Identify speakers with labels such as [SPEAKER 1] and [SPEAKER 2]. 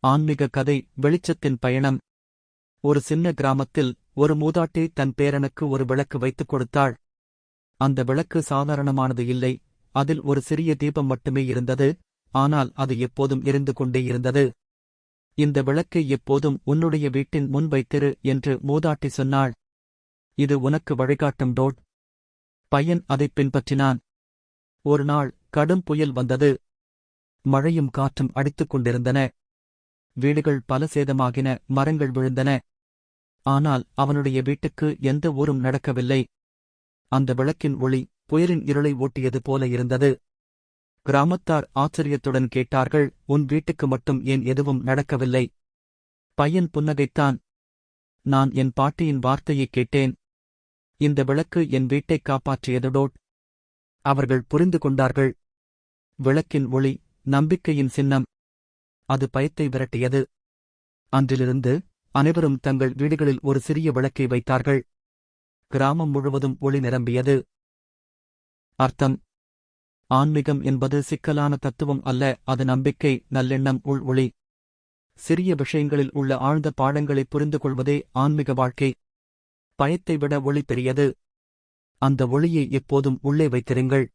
[SPEAKER 1] ஆன்மீக கதை வெளிச்சத்தின் பயணம். ஒரு சின்ன கிராமத்தில் ஒரு மூதாட்டி தன் பேரனுக்கு ஒரு விளக்கு வைத்துக் கொடுத்தாள். அந்த விளக்கு சாதாரணமானது இல்லை. அதில் ஒரு சிறிய தீபம் மட்டுமே இருந்தது. ஆனால் அது எப்போதும் எரிந்து கொண்டே இருந்தது. இந்த விளக்கை எப்போதும் உன்னுடைய வீட்டின் முன் வைத்திரு என்று மூதாட்டி சொன்னாள். இது உனக்கு வழிகாட்டும் டோட். பையன் அதைப் பின்பற்றினான். ஒரு நாள் கடும் புயல் வந்தது. மழையும் காற்றும் அடித்துக் கொண்டிருந்தன. வீடுகள் பல சேதமாகின, மரங்கள் விழுந்தன. ஆனால் அவனுடைய வீட்டுக்கு எந்த ஊரும் நடக்கவில்லை. அந்த விளக்கின் ஒளி புயலின் இருளை ஓட்டியது போல இருந்தது. கிராமத்தார் ஆச்சரியத்துடன் கேட்டார்கள், உன் வீட்டுக்கு மட்டும் ஏன் எதுவும் நடக்கவில்லை? பையன் புன்னகைத்தான். நான் என் பாட்டியின் வார்த்தையைக் கேட்டேன். இந்த விளக்கு என் வீட்டைக் காப்பாற்றியது டோட். அவர்கள் புரிந்து கொண்டார்கள். விளக்கின் ஒளி நம்பிக்கையின் சின்னம். அது பயத்தை விரட்டியது. அன்றிலிருந்து அனைவரும் தங்கள் வீடுகளில் ஒரு சிறிய விளக்கை வைத்தார்கள். கிராமம் முழுவதும் ஒளி நிரம்பியது. அர்த்தம்: ஆன்மீகம் என்பது சிக்கலான தத்துவம் அல்ல, அது நம்பிக்கை, நல்லெண்ணம், ஒளி. சிறிய விஷயங்களில் உள்ள ஆழ்ந்த பாடங்களை புரிந்து கொள்வதே ஆன்மீக வாழ்க்கை. பயத்தை விட ஒளி பெரியது. அந்த ஒளியை எப்போதும் உள்ளே வைத்திருங்கள்.